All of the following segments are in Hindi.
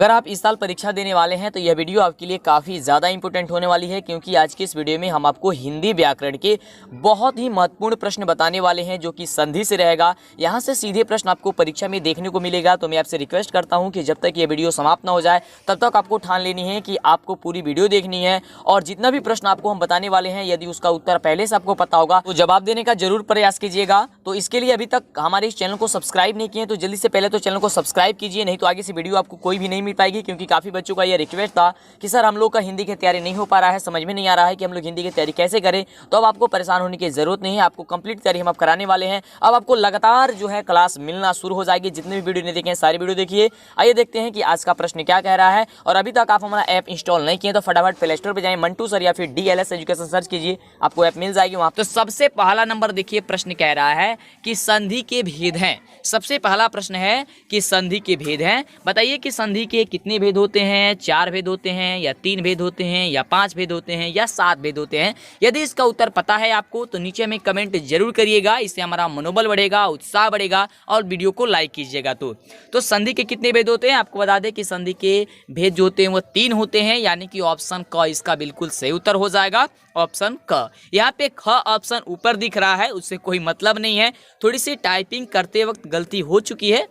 अगर आप इस साल परीक्षा देने वाले हैं तो यह वीडियो आपके लिए काफ़ी ज़्यादा इंपॉर्टेंट होने वाली है, क्योंकि आज की इस वीडियो में हम आपको हिंदी व्याकरण के बहुत ही महत्वपूर्ण प्रश्न बताने वाले हैं, जो कि संधि से रहेगा। यहाँ से सीधे प्रश्न आपको परीक्षा में देखने को मिलेगा। तो मैं आपसे रिक्वेस्ट करता हूँ कि जब तक ये वीडियो समाप्त ना हो जाए तब तक आपको ठान लेनी है कि आपको पूरी वीडियो देखनी है, और जितना भी प्रश्न आपको हम बताने वाले हैं यदि उसका उत्तर पहले से आपको पता होगा तो जवाब देने का जरूर प्रयास कीजिएगा। तो इसके लिए अभी तक हमारे इस चैनल को सब्सक्राइब नहीं किए तो जल्दी से पहले तो चैनल को सब्सक्राइब कीजिए, नहीं तो आगे से वीडियो आपको कोई भी नहीं मिल पाएगी। क्योंकि काफ़ी बच्चों का यह रिक्वेस्ट था कि सर हम लोग का हिंदी की तैयारी नहीं हो पा रहा है, समझ में नहीं आ रहा है कि हम लोग हिंदी की तैयारी कैसे करें। तो अब आपको परेशान होने की जरूरत नहीं है, आपको कंप्लीट तैयारी हम आप कराने वाले हैं। अब आपको लगातार जो है क्लास मिलना शुरू हो जाएगी। जितने भी वीडियो नहीं देखे हैं सारी वीडियो देखिए। आइए देखते हैं कि आज का प्रश्न क्या कह रहा है। और अभी तक आप हमारा ऐप इंस्टॉल नहीं किए तो फटाफट प्ले स्टोर पर जाएं, मंटू सर या फिर DLS एजुकेशन सर्च कीजिए, आपको ऐप मिल जाएगी वहाँ। तो सबसे पहला नंबर देखिए, प्रश्न कह रहा है कि संधि के भेद हैं। सबसे पहला प्रश्न है कि संधि के भेद हैं। बताइए कि संधि के कितने भेद होते हैं, 4 भेद होते हैं या 3 भेद होते हैं या 5 भेद होते हैं या 7 भेद होते हैं। यदि इसका उत्तर पता है आपको तो नीचे में कमेंट जरूर करिएगा, इससे हमारा मनोबल बढ़ेगा, उत्साह बढ़ेगा, और वीडियो को लाइक कीजिएगा। तो संधि के कितने भेद होते हैं आपको बता दें कि संधि के भेद जो होते हैं वो 3 होते हैं, यानी कि ऑप्शन क इसका बिल्कुल सही उत्तर हो जाएगा, ऑप्शन क। यहाँ पे ख ऑप्शन ऊपर दिख रहा है, उससे कोई मतलब नहीं है, थोड़ी सी टाइपिंग करते वक्त गलती हो चुकी है,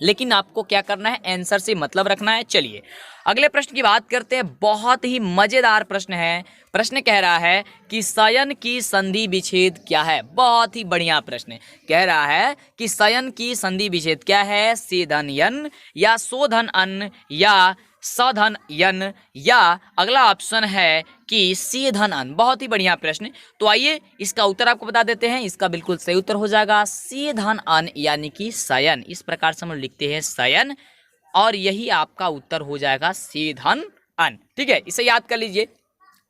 लेकिन आपको क्या करना है, आंसर से मतलब रखना है। चलिए अगले प्रश्न की बात करते हैं। बहुत ही मजेदार प्रश्न है। प्रश्न कह रहा है कि शयन की संधि विच्छेद क्या है। बहुत ही बढ़िया प्रश्न कह रहा है कि शयन की संधि विच्छेद क्या है, सेधन यन या शोधन अन या सधन यन, या अगला ऑप्शन है कि सीधन अन। बहुत ही बढ़िया प्रश्न। तो आइए इसका उत्तर आपको बता देते हैं। इसका बिल्कुल सही उत्तर हो जाएगा सीधन अन, यानी कि शयन। इस प्रकार से हम लिखते हैं शयन, और यही आपका उत्तर हो जाएगा सीधन अन। ठीक है, इसे याद कर लीजिए।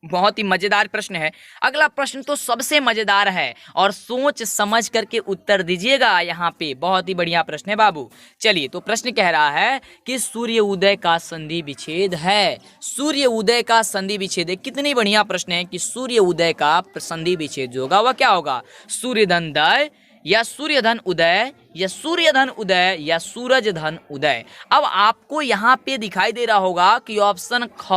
बहुत ही मजेदार प्रश्न है। अगला प्रश्न तो सबसे मजेदार है, और सोच समझ करके उत्तर दीजिएगा यहाँ पे। बहुत ही बढ़िया प्रश्न है बाबू। चलिए तो प्रश्न कह रहा है कि सूर्य उदय का संधि विच्छेद है। सूर्य उदय का संधि विच्छेद है। कितनी बढ़िया प्रश्न है कि सूर्य उदय का संधि विच्छेद जो होगा वह क्या होगा, सूर्यधन दय या सूर्यधन उदय या सूर्यधन उदय या सूरज धन उदय। अब आपको यहाँ पे दिखाई दे रहा होगा कि ऑप्शन ख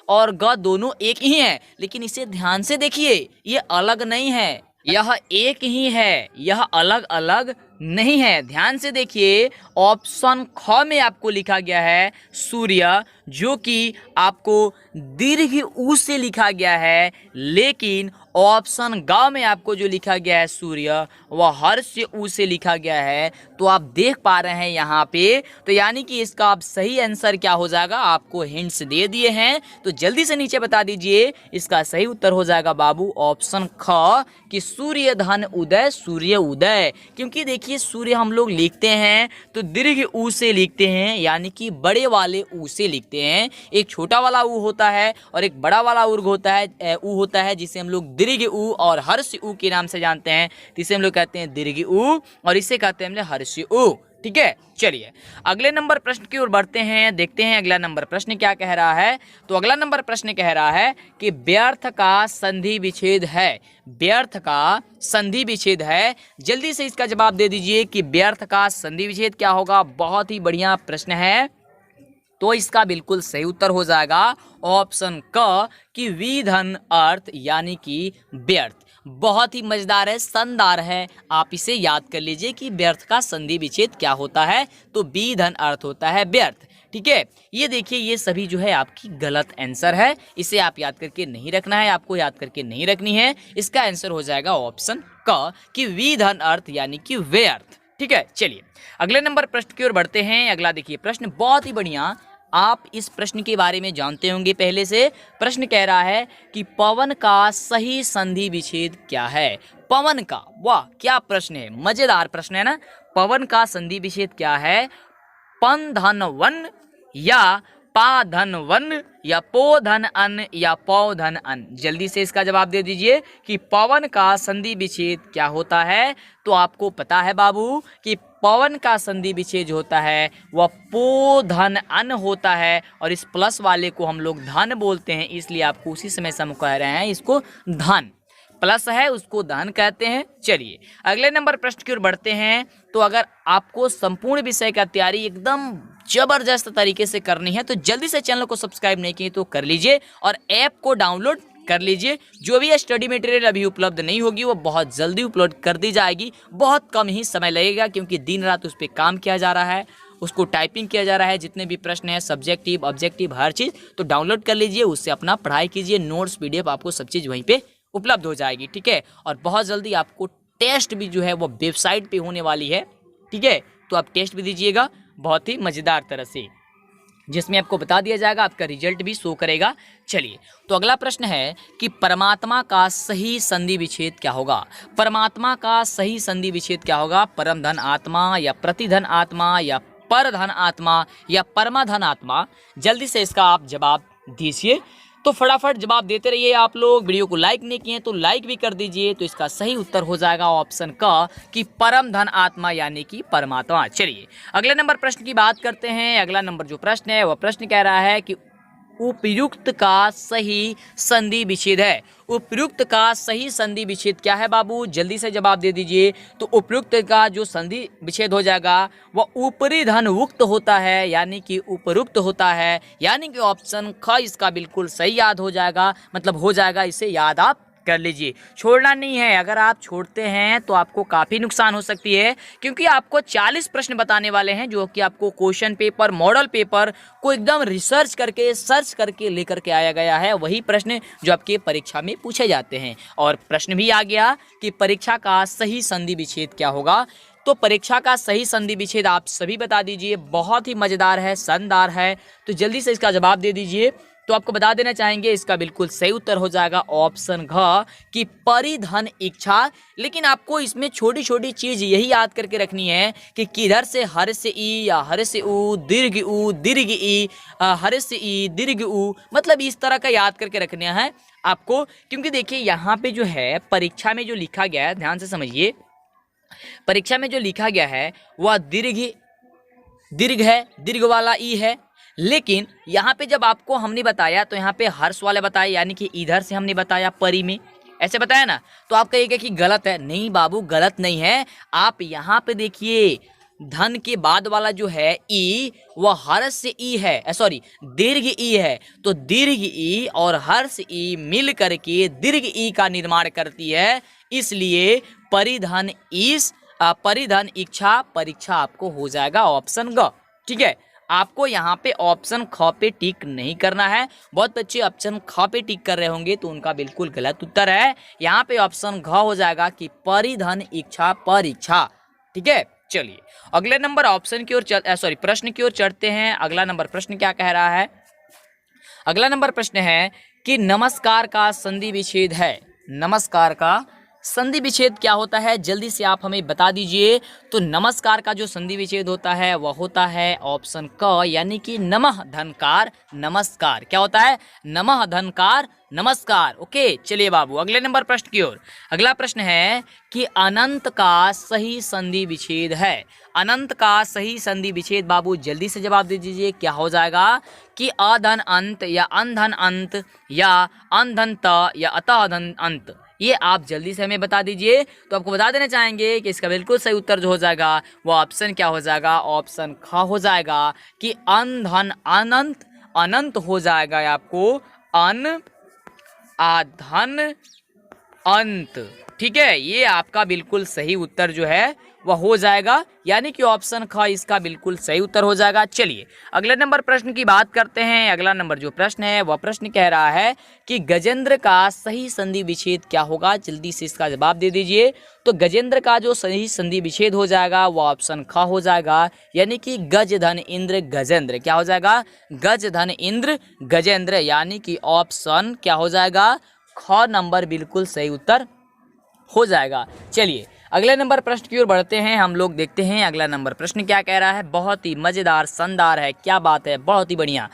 और ग दोनों एक ही हैं, लेकिन इसे ध्यान से देखिए, ये अलग नहीं है, यह एक ही है, यह अलग अलग नहीं है। ध्यान से देखिए, ऑप्शन ख में आपको लिखा गया है सूर्य, जो कि आपको दीर्घ ऊ से लिखा गया है, लेकिन ऑप्शन ग में आपको जो लिखा गया है सूर्य वह हर्ष ऊ से लिखा गया है। तो आप देख पा रहे हैं यहाँ पे, तो यानी कि इसका अब सही आंसर क्या हो जाएगा, आपको हिंट्स दे दिए हैं, तो जल्दी से नीचे बता दीजिए। इसका सही उत्तर हो जाएगा बाबू ऑप्शन ख कि सूर्य धन उदय, सूर्य उदय। क्योंकि देखिए सूर्य हम लोग लिखते हैं तो दीर्घ ऊ से लिखते हैं, यानी कि बड़े वाले ऊ से लिखते हैं। एक छोटा वाला ऊ होता है और एक बड़ा वाला ऊ होता है जिसे हम लोग दीर्घ ऊ और हर्ष ऊ के नाम से जानते हैं। इसे हम लोग कहते हैं दीर्घ ऊ और इसे कहते हैं हम लोग हर्ष ऊ। ठीक है, चलिए अगले नंबर प्रश्न की ओर बढ़ते हैं, देखते हैं अगला नंबर प्रश्न क्या कह रहा है। तो अगला नंबर प्रश्न कह रहा है कि व्यर्थ का संधि विच्छेद है। व्यर्थ का संधि विच्छेद है। जल्दी से इसका जवाब दे दीजिए कि व्यर्थ का संधि विच्छेद क्या होगा। बहुत ही बढ़िया प्रश्न है। तो इसका बिल्कुल सही उत्तर हो जाएगा ऑप्शन क कि विधन अर्थ, यानी कि व्यर्थ। बहुत ही मजेदार है, शानदार है। आप इसे याद कर लीजिए कि व्यर्थ का संधि विच्छेद क्या होता है, तो विधन अर्थ होता है व्यर्थ। ठीक है, ये देखिए ये सभी जो है आपकी गलत आंसर है। इसे आप याद करके नहीं रखना है, आपको याद करके नहीं रखनी है। इसका आंसर हो जाएगा ऑप्शन क कि विधन अर्थ, यानी कि व्यर्थ। ठीक है, चलिए अगले नंबर प्रश्न की ओर बढ़ते हैं। अगला देखिए प्रश्न बहुत ही बढ़िया, आप इस प्रश्न के बारे में जानते होंगे पहले से। प्रश्न कह रहा है कि पवन का सही संधि विच्छेद क्या है। पवन का, वाह क्या प्रश्न है, मजेदार प्रश्न है ना। पवन का संधि विच्छेद क्या है, पन धन वन या पा धन वन या पो धन अन या पौ धन अन। जल्दी से इसका जवाब दे दीजिए कि पवन का संधि विच्छेद क्या होता है। तो आपको पता है बाबू कि पवन का संधि विच्छेद होता है वह पो धन अन होता है, और इस प्लस वाले को हम लोग धन बोलते हैं, इसलिए आपको उसी समय से हम कह रहे हैं इसको धन। प्लस है उसको धन कहते हैं। चलिए अगले नंबर प्रश्न की ओर बढ़ते हैं। तो अगर आपको संपूर्ण विषय का तैयारी एकदम जबरदस्त तरीके से करनी है तो जल्दी से चैनल को सब्सक्राइब नहीं किए तो कर लीजिए और ऐप को डाउनलोड कर लीजिए। जो भी स्टडी मटेरियल अभी उपलब्ध नहीं होगी वो बहुत जल्दी उपलोड कर दी जाएगी, बहुत कम ही समय लगेगा क्योंकि दिन रात उस पर काम किया जा रहा है, उसको टाइपिंग किया जा रहा है। जितने भी प्रश्न हैं सब्जेक्टिव ऑब्जेक्टिव हर चीज़ तो डाउनलोड कर लीजिए, उससे अपना पढ़ाई कीजिए, नोट्स पीडीएफ आपको सब चीज़ वहीं पे उपलब्ध हो जाएगी। ठीक है, और बहुत जल्दी आपको टेस्ट भी जो है वो वेबसाइट पे होने वाली है। ठीक है, तो आप टेस्ट भी दीजिएगा बहुत ही मज़ेदार तरह से, जिसमें आपको बता दिया जाएगा, आपका रिजल्ट भी शो करेगा। चलिए तो अगला प्रश्न है कि परमात्मा का सही संधि विच्छेद क्या होगा। परमात्मा का सही संधि विच्छेद क्या होगा? परम धन आत्मा या प्रतिधन आत्मा या परधन आत्मा या परमाधन आत्मा? जल्दी से इसका आप जवाब दीजिए। तो फटाफट जवाब देते रहिए आप लोग। वीडियो को लाइक नहीं किए तो लाइक भी कर दीजिए। तो इसका सही उत्तर हो जाएगा ऑप्शन का कि परम धन आत्मा यानी कि परमात्मा। चलिए अगले नंबर प्रश्न की बात करते हैं। अगला नंबर जो प्रश्न है वह प्रश्न कह रहा है कि उपयुक्त का सही संधि विच्छेद है। उपयुक्त का सही संधि विच्छेद क्या है बाबू? जल्दी से जवाब दे दीजिए। तो उपयुक्त का जो संधि विच्छेद हो जाएगा वह ऊपरी धन उक्त होता है यानी कि उपयुक्त होता है, यानी कि ऑप्शन ख इसका बिल्कुल सही याद हो जाएगा, मतलब हो जाएगा। इसे याद आप कर लीजिए, छोड़ना नहीं है। अगर आप छोड़ते हैं तो आपको काफ़ी नुकसान हो सकती है क्योंकि आपको 40 प्रश्न बताने वाले हैं जो कि आपको क्वेश्चन पेपर मॉडल पेपर को एकदम रिसर्च करके सर्च करके लेकर के आया गया है। वही प्रश्न जो आपके परीक्षा में पूछे जाते हैं। और प्रश्न भी आ गया कि परीक्षा का सही संधि विच्छेद क्या होगा। तो परीक्षा का सही संधि विच्छेद आप सभी बता दीजिए, बहुत ही मज़ेदार है, शानदार है। तो जल्दी से इसका जवाब दे दीजिए। तो आपको बता देना चाहेंगे इसका बिल्कुल सही उत्तर हो जाएगा ऑप्शन घ कि परिधन इच्छा। लेकिन आपको इसमें छोटी छोटी चीज़ यही याद करके रखनी है कि किधर से हर से ई या हर से ऊ दीर्घ ई हर से ई दीर्घ ऊ, मतलब इस तरह का याद करके रखना है आपको। क्योंकि देखिए यहाँ पे जो है परीक्षा में जो लिखा गया है, ध्यान से समझिए, परीक्षा में जो लिखा गया है वह दीर्घ है, दीर्घ वाला ई है। लेकिन यहाँ पे जब आपको हमने बताया तो यहाँ पे हर्ष वाले बताया, यानी कि इधर से हमने बताया परी में, ऐसे बताया ना। तो आप कहिएगा कि गलत है। नहीं बाबू, गलत नहीं है। आप यहाँ पे देखिए धन के बाद वाला जो है ई वह हर्ष से ई है, सॉरी दीर्घ ई है। तो दीर्घ ई और हर्ष ई मिल करके दीर्घ ई का निर्माण करती है, इसलिए परिधन परिधन इच्छा परीक्षा आपको हो जाएगा ऑप्शन ग। ठीक है, आपको यहाँ पे ऑप्शन ख पे टिक नहीं करना है। बहुत बच्चे ऑप्शन ख पे टिक कर रहे होंगे तो उनका बिल्कुल गलत उत्तर है। यहाँ पे ऑप्शन घ हो जाएगा कि परिधन इच्छा परीक्षा। ठीक है, चलिए अगले नंबर ऑप्शन की ओर प्रश्न की ओर चढ़ते हैं। अगला नंबर प्रश्न क्या कह रहा है? अगला नंबर प्रश्न है कि नमस्कार का संधि विच्छेद है। नमस्कार का संधि विच्छेद क्या होता है? जल्दी से आप हमें बता दीजिए। तो नमस्कार का जो संधि विच्छेद होता है वह होता है ऑप्शन क, यानी कि नमः धनकार नमस्कार। क्या होता है? नमः धनकार नमस्कार। ओके, चलिए बाबू अगले नंबर प्रश्न की ओर। अगला प्रश्न है कि अनंत का सही संधि विच्छेद है। अनंत का सही संधि विच्छेद बाबू जल्दी से जवाब दे दीजिए। क्या हो जाएगा कि अधन अंत या अनधन अंत या अनधन त या अतःधन अंत? ये आप जल्दी से हमें बता दीजिए। तो आपको बता देना चाहेंगे कि इसका बिल्कुल सही उत्तर जो हो जाएगा वो ऑप्शन क्या हो जाएगा? ऑप्शन ख हो जाएगा कि अनधन अनंत अनंत हो जाएगा आपको अन आधन अंत। ठीक है, ये आपका बिल्कुल सही उत्तर जो है वह हो जाएगा, यानी कि ऑप्शन ख इसका बिल्कुल सही उत्तर हो जाएगा। चलिए अगले नंबर प्रश्न की बात करते हैं। अगला नंबर जो प्रश्न है वह प्रश्न कह रहा है कि गजेंद्र का सही संधि विच्छेद क्या होगा? जल्दी से इसका जवाब दे दीजिए। तो गजेंद्र का जो सही संधि विच्छेद हो जाएगा वह ऑप्शन ख हो जाएगा, यानी कि गज धन इंद्र गजेंद्र। क्या हो जाएगा? गज धन इंद्र गजेंद्र, यानी कि ऑप्शन क्या हो जाएगा? ख नंबर बिल्कुल सही उत्तर हो जाएगा। चलिए अगले नंबर प्रश्न की ओर बढ़ते हैं। हम लोग देखते हैं अगला नंबर प्रश्न क्या कह रहा है। बहुत ही मजेदार शानदार है, क्या बात है, बहुत ही बढ़िया।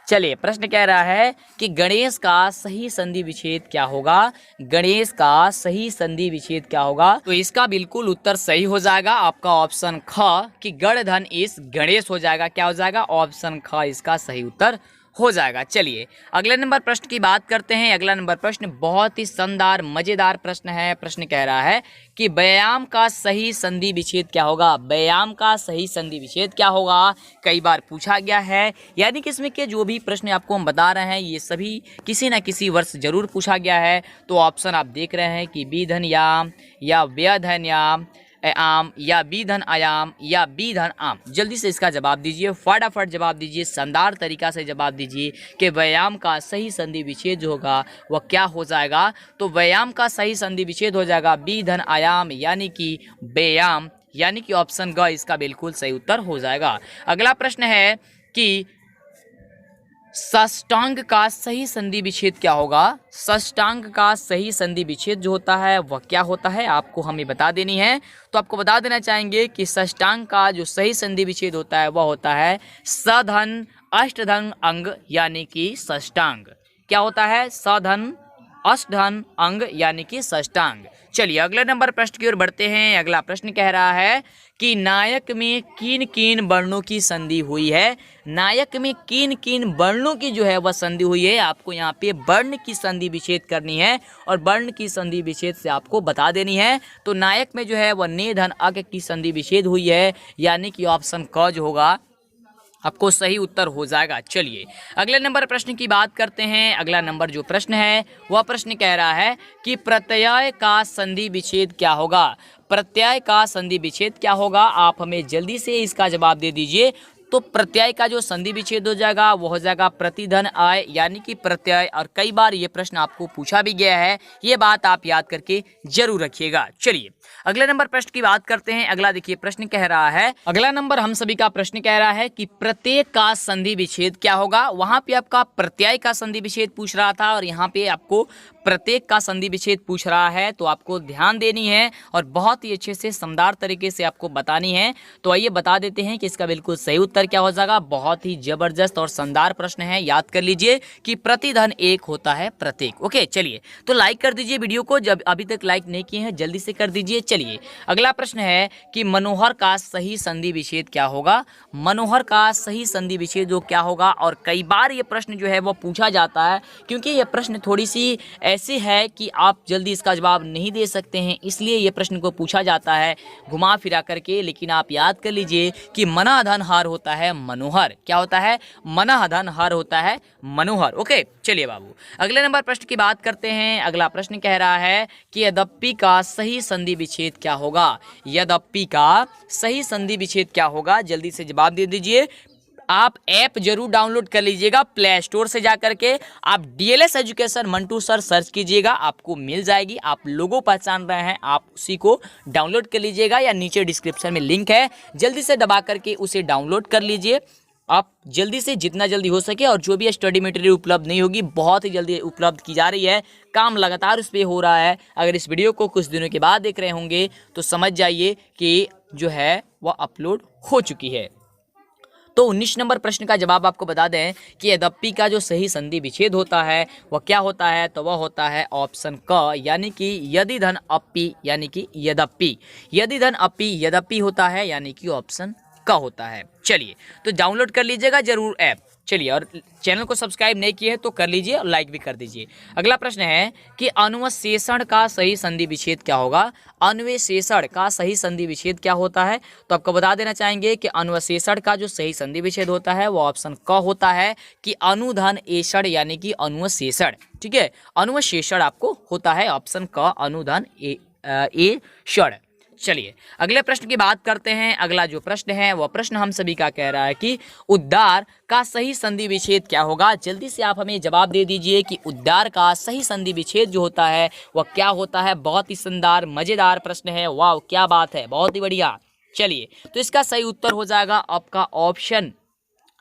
चलिए प्रश्न कह रहा है कि गणेश का सही संधि विच्छेद क्या होगा? गणेश का सही संधि विच्छेद क्या होगा? तो इसका बिल्कुल उत्तर सही हो जाएगा आपका ऑप्शन ख कि गण धन इस गणेश हो जाएगा। क्या हो जाएगा? ऑप्शन ख इसका सही उत्तर हो जाएगा। चलिए अगले नंबर प्रश्न की बात करते हैं। अगला नंबर प्रश्न बहुत ही शानदार मजेदार प्रश्न है। प्रश्न कह रहा है कि व्यायाम का सही संधि विच्छेद क्या होगा। व्यायाम का सही संधि विच्छेद क्या होगा, कई बार पूछा गया है। यानी कि इसमें के जो भी प्रश्न आपको हम बता रहे हैं ये सभी किसी न किसी वर्ष जरूर पूछा गया है। तो ऑप्शन आप देख रहे हैं कि बी धन याम या व्य धन याम आम या बी धन आयाम या बी धन आम। जल्दी से इसका जवाब दीजिए, फटाफट जवाब दीजिए, शानदार तरीका से जवाब दीजिए कि व्यायाम का सही संधि विच्छेद जो होगा वह क्या हो जाएगा। तो व्यायाम का सही संधि विच्छेद हो जाएगा बी धन आयाम यानी कि व्यायाम, यानी कि ऑप्शन ग इसका बिल्कुल सही उत्तर हो जाएगा। अगला प्रश्न है कि षष्टांग का सही संधि विच्छेद क्या होगा। षष्टांग का सही संधि विच्छेद जो होता है वह क्या होता है, आपको हमें बता देनी है। तो आपको बता देना चाहेंगे कि षष्टांग का जो सही संधि विच्छेद होता है वह होता है सधन अष्टधन अंग यानी कि षष्टांग। क्या होता है, सधन अष्टधन अंग यानी कि षष्टांग। चलिए अगले नंबर प्रश्न की ओर बढ़ते हैं। अगला प्रश्न कह रहा है कि नायक में किन किन वर्णों की संधि हुई है। नायक में किन किन वर्णों की जो है वह संधि हुई है। आपको यहाँ पे वर्ण की संधि विच्छेद करनी है और वर्ण की संधि विच्छेद से आपको बता देनी है। तो नायक में जो है वह ने धन अक की संधि विच्छेद हुई है यानी कि ऑप्शन क जो होगा आपको सही उत्तर हो जाएगा। चलिए अगले नंबर प्रश्न की बात करते हैं। अगला नंबर जो प्रश्न है वह प्रश्न कह रहा है कि प्रत्यय का संधि विच्छेद क्या होगा। प्रत्यय का संधि विच्छेद क्या होगा, आप हमें जल्दी से इसका जवाब दे दीजिए। तो प्रत्यय का जो संधि विच्छेद हो जाएगा वो हो जाएगा प्रतिधन आय यानी कि प्रत्यय। और कई बार ये प्रश्न आपको पूछा भी गया है, ये बात आप याद करके जरूर रखिएगा। चलिए अगले नंबर प्रश्न की बात करते हैं। अगला देखिए प्रश्न कह रहा है, अगला नंबर हम सभी का प्रश्न कह रहा है कि प्रत्येक का संधि विच्छेद क्या होगा। वहां पे आपका प्रत्यय का संधि विच्छेद पूछ रहा था और यहाँ पे आपको प्रत्येक का संधि विच्छेद पूछ रहा है। तो आपको ध्यान देनी है और बहुत ही अच्छे से शानदार तरीके से आपको बतानी है। तो आइए बता देते हैं कि इसका बिल्कुल सही उत्तर क्या हो जाएगा। बहुत ही जबरदस्त और शानदार प्रश्न है, याद कर लीजिए कि प्रतिधन एक होता है प्रत्येक। ओके चलिए तो लाइक कर दीजिए वीडियो को, जब अभी तक लाइक नहीं किए हैं जल्दी से कर दीजिए। चलिए अगला प्रश्न है कि मनोहर का सही संधि विच्छेद क्या होगा। मनोहर का सही संधि विच्छेद जो क्या होगा, और कई बार ये प्रश्न जो है वो पूछा जाता है क्योंकि ये प्रश्न थोड़ी सी ऐसी है कि आप जल्दी इसका जवाब नहीं दे सकते हैं, इसलिए ये प्रश्न को पूछा जाता है घुमा फिरा करके। लेकिन आप याद कर लीजिए कि मनाधन हार होता है मनोहर। क्या होता है, मनाधन हार होता है मनोहर। ओके चलिए बाबू अगले नंबर प्रश्न की बात करते हैं। अगला प्रश्न कह रहा है कि यद्यपि का सही संधि विच्छेद क्या होगा। यद्यपि का सही संधि विच्छेद क्या होगा, जल्दी से जवाब दे दीजिए। आप ऐप जरूर डाउनलोड कर लीजिएगा प्ले स्टोर से जाकर के। आप DLS education Mantu sir search कीजिएगा, आपको मिल जाएगी। आप लोगों पहचान रहे हैं, आप उसी को डाउनलोड कर लीजिएगा या नीचे डिस्क्रिप्शन में लिंक है, जल्दी से दबा करके उसे डाउनलोड कर लीजिए। आप जल्दी से जितना जल्दी हो सके, और जो भी स्टडी मटेरियल उपलब्ध नहीं होगी बहुत ही जल्दी उपलब्ध की जा रही है, काम लगातार उस पर हो रहा है। अगर इस वीडियो को कुछ दिनों के बाद देख रहे होंगे तो समझ जाइए कि जो है वह अपलोड हो चुकी है। तो 19 नंबर प्रश्न का जवाब आपको बता दें कि यद्यपि का जो सही संधि विच्छेद होता है वह क्या होता है। तो वह होता है ऑप्शन क यानी कि यदि धन अपि यानी कि यद्यपि। यदि धन अपि यद्यपि होता है यानी कि ऑप्शन क होता है। चलिए तो डाउनलोड कर लीजिएगा जरूर ऐप। चलिए और चैनल को सब्सक्राइब नहीं किए तो कर लीजिए और लाइक भी कर दीजिए। अगला प्रश्न है कि अनुशेषण का सही संधि विच्छेद क्या होगा। अनुशेषण का सही संधि विच्छेद क्या होता है, तो आपको बता देना चाहेंगे कि अनुशेषण का जो सही संधि विच्छेद होता है वो ऑप्शन क होता है कि अनुधन एषण यानी कि अनुशेषण। ठीक है, अनुशेषण आपको होता है ऑप्शन क अनुधन एषण। चलिए अगले प्रश्न की बात करते हैं। अगला जो प्रश्न है वह प्रश्न हम सभी का कह रहा है कि उद्गार का सही संधि विच्छेद क्या होगा। जल्दी से आप हमें जवाब दे दीजिए कि उद्गार का सही संधि विच्छेद जो होता है वह क्या होता है। बहुत ही शानदार मजेदार प्रश्न है, वाह क्या बात है, बहुत ही बढ़िया। चलिए तो इसका सही उत्तर हो जाएगा आपका ऑप्शन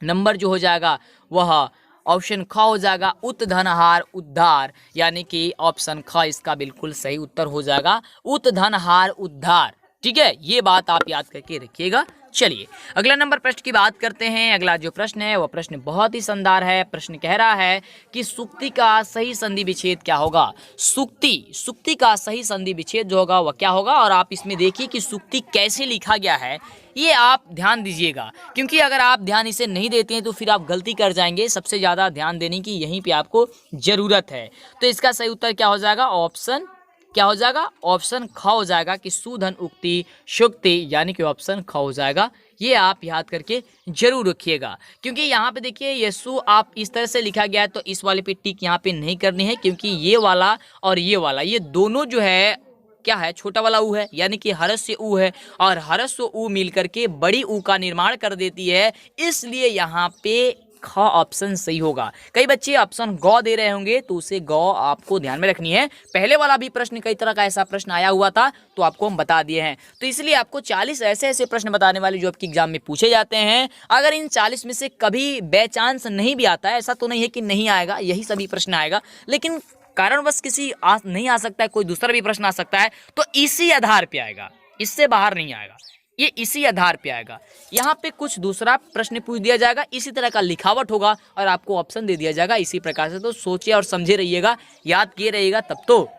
नंबर जो हो जाएगा वह ऑप्शन ख हो जाएगा उत्धनहार उद्धार, यानी कि ऑप्शन ख इसका बिल्कुल सही उत्तर हो जाएगा उत्धनहार उद्धार। ठीक है, ये बात आप याद करके रखिएगा। चलिए अगला नंबर प्रश्न की बात करते हैं। अगला जो प्रश्न है वह प्रश्न बहुत ही शानदार है। प्रश्न कह रहा है कि सुक्ति का सही संधि विच्छेद क्या होगा। सुक्ति का सही संधि विच्छेद जो होगा वह क्या होगा, और आप इसमें देखिए कि सुक्ति कैसे लिखा गया है, ये आप ध्यान दीजिएगा, क्योंकि अगर आप ध्यान इसे नहीं देते हैं तो फिर आप गलती कर जाएंगे। सबसे ज़्यादा ध्यान देने की यहीं पे आपको ज़रूरत है। तो इसका सही उत्तर क्या हो जाएगा, ऑप्शन क्या हो जाएगा, ऑप्शन ख हो जाएगा कि सुधन उक्ति शुक्ति, यानी कि ऑप्शन ख हो जाएगा। ये आप याद करके जरूर रखिएगा, क्योंकि यहाँ पे देखिए यस्सु आप इस तरह से लिखा गया है तो इस वाले पे टिक यहाँ पे नहीं करनी है, क्योंकि ये वाला और ये वाला ये दोनों जो है क्या है, छोटा वाला ऊ है, यानी कि हरस्य ऊ है, और हरस्य ऊ मिल करके बड़ी ऊ का निर्माण कर देती है, इसलिए यहाँ पे ख ऑप्शन सही होगा। कई बच्चे ऑप्शन गौ दे रहे होंगे तो उसे गौ आपको ध्यान में रखनी है। पहले वाला भी प्रश्न कई तरह का ऐसा प्रश्न आया हुआ था तो आपको हम बता दिए हैं, तो इसलिए आपको 40 ऐसे प्रश्न बताने वाले जो आपके एग्जाम में पूछे जाते हैं। अगर इन 40 में से कभी बाय चांस नहीं भी आता है, ऐसा तो नहीं है कि नहीं आएगा, यही सभी प्रश्न आएगा, लेकिन कारणवश किसी नहीं आ सकता है, कोई दूसरा भी प्रश्न आ सकता है, तो इसी आधार पे आएगा, इससे बाहर नहीं आएगा, ये इसी आधार पे आएगा। यहाँ पे कुछ दूसरा प्रश्न पूछ दिया जाएगा, इसी तरह का लिखावट होगा और आपको ऑप्शन दे दिया जाएगा इसी प्रकार से। तो सोचिए और समझे रहिएगा, याद किए रहिएगा, तब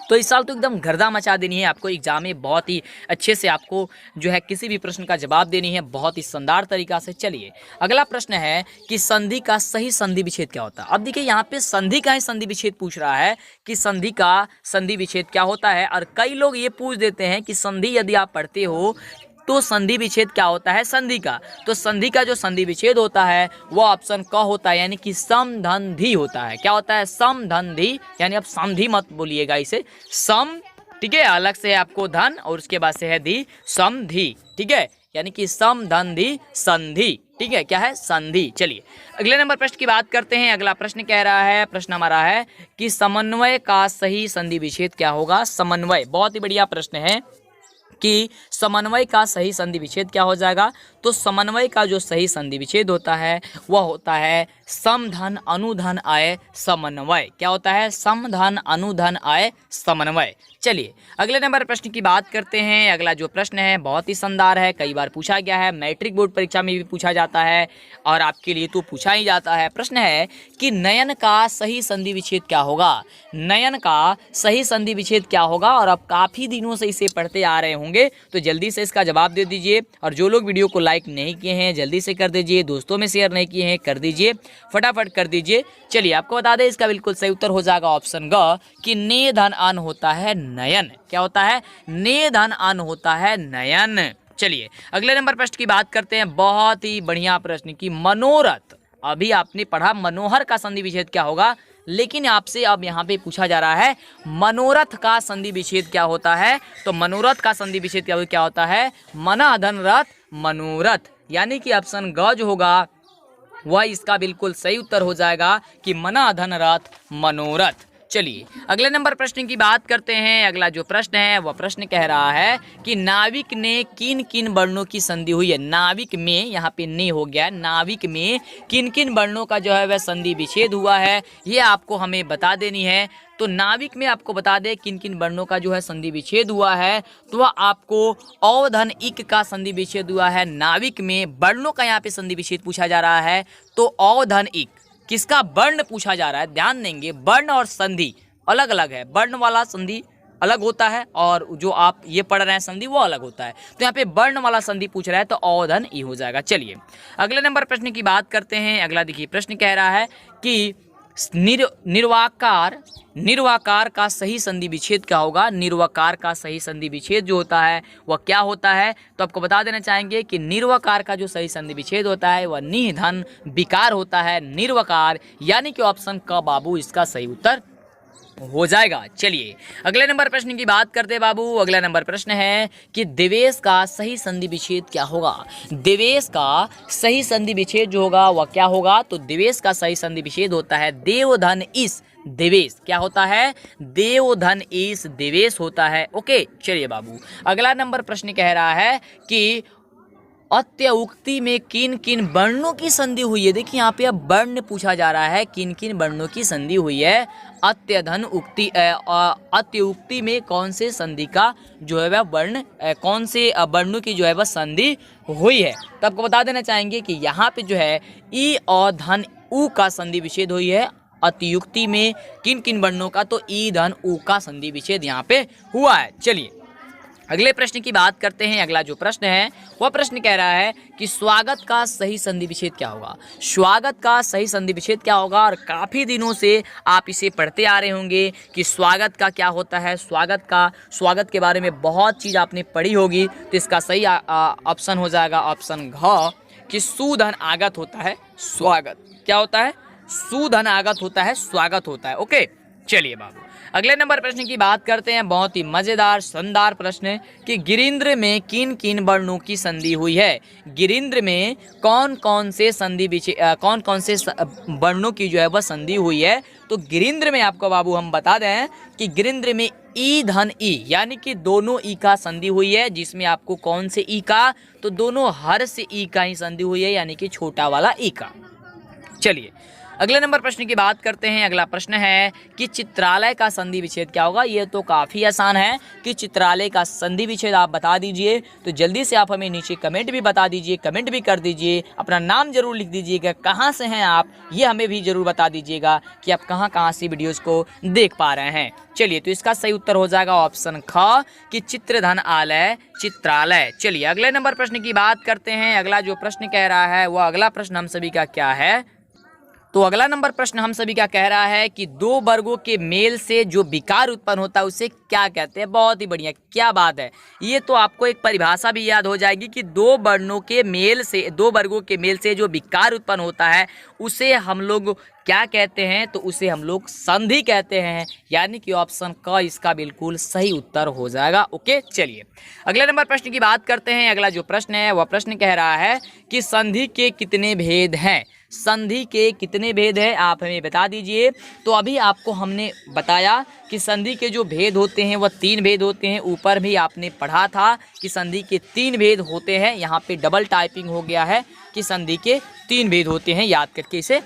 तो इस साल तो एकदम गर्दा मचा देनी है आपको एग्जाम में, बहुत ही अच्छे से आपको जो है किसी भी प्रश्न का जवाब देनी है, बहुत ही शानदार तरीका से। चलिए अगला प्रश्न है कि संधि का सही संधि विच्छेद क्या होता है। अब देखिए यहाँ पे संधि का ही संधि विच्छेद पूछ रहा है कि संधि का संधि विच्छेद क्या होता है, और कई लोग ये पूछ देते हैं कि संधि यदि आप पढ़ते हो तो संधि विच्छेद क्या होता है संधि का। तो संधि का जो संधि विच्छेद होता है वो ऑप्शन क होता है, यानी कि समधंधी होता है। क्या होता है, समधंधी, यानी आप समधि मत बोलिएगा इसे, सम, ठीक है, अलग से आपको धन और उसके बाद से है धी, समधि, ठीक है, यानी कि समधंधी संधि, ठीक है, क्या है, संधि। चलिए अगले नंबर प्रश्न की बात करते हैं। अगला प्रश्न कह रहा है, प्रश्न हमारा है कि समन्वय का सही संधि विच्छेद क्या होगा। समन्वय, बहुत ही बढ़िया प्रश्न है कि समन्वय का सही संधि विच्छेद क्या हो जाएगा। तो समन्वय का जो सही संधि विच्छेद होता है वह होता है समधन अनुधन आय समन्वय। क्या होता है, समधन अनुधन आय समन्वय। चलिए अगले नंबर प्रश्न की बात करते हैं। अगला जो प्रश्न है बहुत ही शानदार है, कई बार पूछा गया है, मैट्रिक बोर्ड परीक्षा में भी पूछा जाता है और आपके लिए तो पूछा ही जाता है। प्रश्न है कि नयन का सही संधि विच्छेद क्या होगा। नयन का सही संधि विच्छेद क्या होगा, और आप काफ़ी दिनों से इसे पढ़ते आ रहे होंगे, तो जल्दी से इसका जवाब दे दीजिए। और जो लोग वीडियो को लाइक नहीं किए हैं जल्दी से कर दीजिए, दोस्तों में शेयर नहीं किए हैं कर दीजिए, फटाफट कर दीजिए। चलिए आपको बता दें इसका बिल्कुल सही उत्तर हो जाएगा ऑप्शन ग कि ने धन अन होता है नयन। क्या होता है, ने धन अन होता है नयन। चलिए अगले नंबर प्रश्न की बात करते हैं, बहुत ही बढ़िया प्रश्न की मनोरथ। अभी आपने पढ़ा मनोहर का संधि विच्छेद क्या होगा, लेकिन आपसे अब यहाँ पे पूछा जा रहा है मनोरथ का संधि विच्छेद क्या होता है। तो मनोरथ का संधि विच्छेद क्या होता है, मना धन रथ मनोरथ, यानी कि ऑप्शन ग जो होगा वह इसका बिल्कुल सही उत्तर हो जाएगा कि मना धन रथ मनोरथ। चलिए अगले नंबर प्रश्न की बात करते हैं। अगला जो प्रश्न है वह प्रश्न कह रहा है कि नाविक ने किन किन वर्णों की संधि हुई है। नाविक में, यहाँ पे ने हो गया, नाविक में किन किन वर्णों का जो है वह संधि विच्छेद हुआ है, ये आपको हमें बता देनी है। तो नाविक में आपको बता दें किन किन वर्णों का जो है संधि विच्छेद हुआ है, तो वह आपको औधन इक का संधि विच्छेद हुआ है। नाविक में वर्णों का यहाँ पे संधि विच्छेद पूछा जा रहा है, तो औधन इक किसका वर्ण पूछा जा रहा है, ध्यान देंगे वर्ण और संधि अलग अलग है। वर्ण वाला संधि अलग होता है और जो आप ये पढ़ रहे हैं संधि वो अलग होता है। तो यहाँ पे वर्ण वाला संधि पूछ रहा है तो औधन ई हो जाएगा। चलिए अगले नंबर प्रश्न की बात करते हैं। अगला देखिए प्रश्न कह रहा है कि निर्वाकार का सही संधि विच्छेद क्या होगा। निर्वाकार का सही संधि विच्छेद जो होता है वह क्या होता है, तो आपको बता देना चाहेंगे कि निर्वाकार का जो सही संधि विच्छेद होता है वह निधन विकार होता है, निर्वाकार, यानी कि ऑप्शन क बाबू इसका सही उत्तर हो जाएगा। चलिए अगले नंबर प्रश्न की बात करते हैं बाबू। अगला नंबर प्रश्न है कि दिवेश का सही संधि विच्छेद क्या होगा। दिवेश का सही संधि विच्छेद जो होगा वह क्या होगा, तो दिवेश का सही संधि विच्छेद होता है देवधन इस दिवेश। क्या होता है, देवधन इस दिवेश होता है। ओके चलिए बाबू अगला नंबर प्रश्न कह रहा है कि अत्युक्ति में किन किन वर्णों की संधि हुई है। देखिए यहाँ पे अब वर्ण पूछा जा रहा है, किन किन वर्णों की संधि हुई है। अत्यधन उक्ति अत्युक्ति में कौन से संधि का जो है वह वर्ण कौन से वर्णों की जो है वह संधि हुई है। तो आपको बता देना चाहेंगे कि यहाँ पे जो है ई और धन उ का संधि विच्छेद हुई है। अत्युक्ति में किन किन वर्णों का, तो ई धन उ का संधि विच्छेद यहाँ पे हुआ है। चलिए अगले प्रश्न की बात करते हैं। अगला जो प्रश्न है वह प्रश्न कह रहा है कि स्वागत का सही संधि विच्छेद क्या होगा। स्वागत का सही संधि विच्छेद क्या होगा, और काफ़ी दिनों से आप इसे पढ़ते आ रहे होंगे कि स्वागत का क्या होता है। स्वागत के बारे में बहुत चीज़ आपने पढ़ी होगी। तो इसका सही ऑप्शन हो जाएगा ऑप्शन घ कि सुधन आगत होता है स्वागत। क्या होता है, सुधन आगत होता है स्वागत होता है। ओके चलिए बाबू अगले नंबर प्रश्न की बात करते हैं। बहुत ही मजेदार शानदार प्रश्न है कि गिरिंद्र में किन किन वर्णों की संधि हुई है। गिरिंद्र में कौन कौन से वर्णों की जो है वह संधि हुई है। तो गिरिंद्र में आपको बाबू हम बता दें कि गिरिंद्र में ई धन ई यानी कि दोनों ई का संधि हुई है। जिसमें आपको कौन से ई का, तो दोनों हर से ई का ही संधि हुई है, यानी कि छोटा वाला ई का। चलिए अगले नंबर प्रश्न की बात करते हैं। अगला प्रश्न है कि चित्रालय का संधि विच्छेद क्या होगा। ये तो काफ़ी आसान है कि चित्रालय का संधि विच्छेद आप बता दीजिए। तो जल्दी से आप हमें नीचे कमेंट भी बता दीजिए, कमेंट भी कर दीजिए, अपना नाम जरूर लिख दीजिएगा, कहाँ से हैं आप ये हमें भी जरूर बता दीजिएगा कि आप कहाँ से वीडियोज़ को देख पा रहे हैं। चलिए तो इसका सही उत्तर हो जाएगा ऑप्शन ख कि चित्रधन आलय चित्रालय। चलिए अगले नंबर प्रश्न की बात करते हैं। अगला जो प्रश्न कह रहा है वह अगला प्रश्न हम सभी का क्या है। तो अगला नंबर प्रश्न हम सभी का कह रहा है कि दो वर्गों के मेल से जो विकार उत्पन्न होता है उसे क्या कहते हैं। बहुत ही बढ़िया, क्या बात है। ये तो आपको एक परिभाषा भी याद हो जाएगी कि दो वर्गों के मेल से जो विकार उत्पन्न होता है उसे हम लोग क्या कहते हैं, तो उसे हम लोग संधि कहते हैं, यानी कि ऑप्शन क इसका बिल्कुल सही उत्तर हो जाएगा। ओके चलिए अगले नंबर प्रश्न की बात करते हैं। अगला जो प्रश्न है वह प्रश्न कह रहा है कि संधि के कितने भेद हैं। संधि के कितने भेद हैं आप हमें बता दीजिए। तो अभी आपको हमने बताया कि संधि के जो भेद होते हैं वह 3 भेद होते हैं। ऊपर भी आपने पढ़ा था कि संधि के 3 भेद होते हैं। यहाँ पे डबल टाइपिंग हो गया है कि संधि के 3 भेद होते हैं, याद करके इसे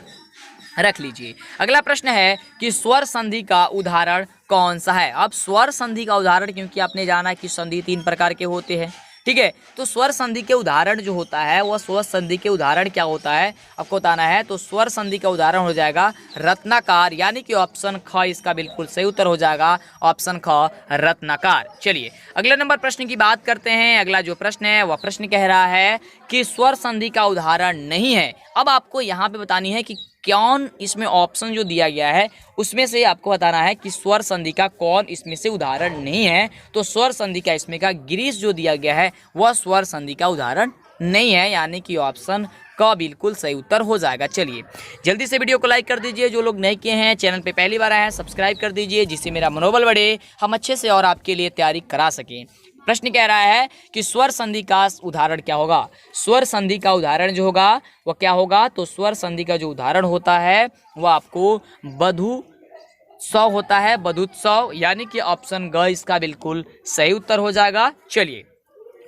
रख लीजिए। अगला प्रश्न है कि स्वर संधि का उदाहरण कौन सा है। अब स्वर संधि का उदाहरण, क्योंकि आपने जाना कि संधि 3 प्रकार के होते हैं, ठीक है। तो स्वर संधि के उदाहरण जो होता है वह स्वर संधि के उदाहरण क्या होता है आपको बताना है। तो स्वर संधि का उदाहरण हो जाएगा रत्नाकार, यानी कि ऑप्शन ख इसका बिल्कुल सही उत्तर हो जाएगा ऑप्शन ख रत्नाकार। चलिए अगले नंबर प्रश्न की बात करते हैं। अगला जो प्रश्न है वह प्रश्न कह रहा है कि स्वर संधि का उदाहरण नहीं है। अब आपको यहाँ पे बतानी है कि कौन इसमें ऑप्शन जो दिया गया है उसमें से आपको बताना है कि स्वर संधि का कौन इसमें से उदाहरण नहीं है। तो स्वर संधि का इसमें का ग्रीस जो दिया गया है वह स्वर संधि का उदाहरण नहीं है, यानी कि ऑप्शन का बिल्कुल सही उत्तर हो जाएगा। चलिए जल्दी से वीडियो को लाइक कर दीजिए। जो लोग नए किए हैं चैनल पे पहली बार आए हैं सब्सक्राइब कर दीजिए, जिससे मेरा मनोबल बढ़े, हम अच्छे से और आपके लिए तैयारी करा सकें। प्रश्न कह रहा है कि स्वर संधि का उदाहरण क्या होगा। स्वर संधि का उदाहरण जो होगा वह क्या होगा। तो स्वर संधि का जो उदाहरण होता है वह आपको बधुत्सव होता है, बधुत्सव, यानी कि ऑप्शन ग इसका बिल्कुल सही उत्तर हो जाएगा। चलिए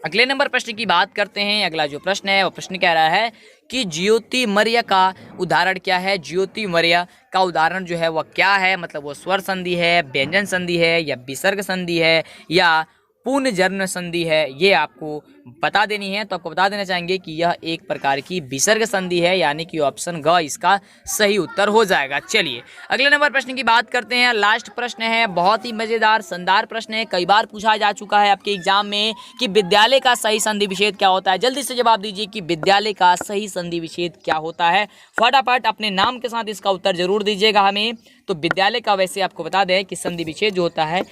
अगले नंबर प्रश्न की बात करते हैं। अगला जो प्रश्न है वह प्रश्न कह रहा है कि ज्योतिमर्य का उदाहरण क्या है। ज्योतिमर्य का उदाहरण जो है वह क्या है, मतलब वो स्वर संधि है, व्यंजन संधि है, या विसर्ग संधि है, या पुनर्जन्म संधि है, ये आपको बता देनी है। तो आपको बता देना चाहेंगे कि यह एक प्रकार की विसर्ग संधि है, यानी कि ऑप्शन ग इसका सही उत्तर हो जाएगा। चलिए अगले नंबर प्रश्न की बात करते हैं। लास्ट प्रश्न है, बहुत ही मजेदार शानदार प्रश्न है, कई बार पूछा जा चुका है आपके एग्जाम में कि विद्यालय का सही संधि विच्छेद क्या होता है। जल्दी से जवाब दीजिए कि विद्यालय का सही संधि विच्छेद क्या होता है। फटाफट अपने नाम के साथ इसका उत्तर जरूर दीजिएगा हमें। तो विद्यालय का वैसे आपको बता दें कि संधि विच्छेद जो होता है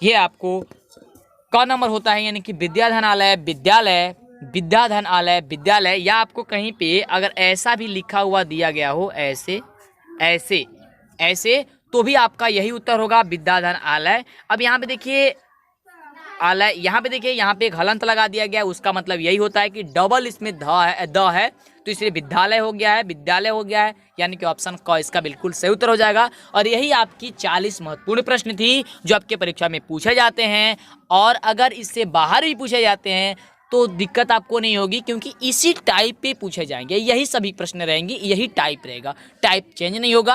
ये आपको क नंबर होता है, यानी कि विद्याधन आलय विद्यालय, विद्याधन आलय विद्यालय, या आपको कहीं पे अगर ऐसा भी लिखा हुआ दिया गया हो ऐसे ऐसे ऐसे तो भी आपका यही उत्तर होगा विद्याधन आलय। अब यहाँ पे देखिए आलय, यहाँ पे देखिए यहाँ पे एक हलंत लगा दिया गया है, उसका मतलब यही होता है कि डबल इसमें द है तो इसलिए विद्यालय हो गया है, विद्यालय हो गया है, यानी कि ऑप्शन क इसका बिल्कुल सही उत्तर हो जाएगा। और यही आपकी 40 महत्वपूर्ण प्रश्न थी जो आपके परीक्षा में पूछे जाते हैं, और अगर इससे बाहर भी पूछे जाते हैं तो दिक्कत आपको नहीं होगी, क्योंकि इसी टाइप पे पूछे जाएंगे, यही सभी प्रश्न रहेंगे, यही टाइप रहेगा, टाइप चेंज नहीं होगा।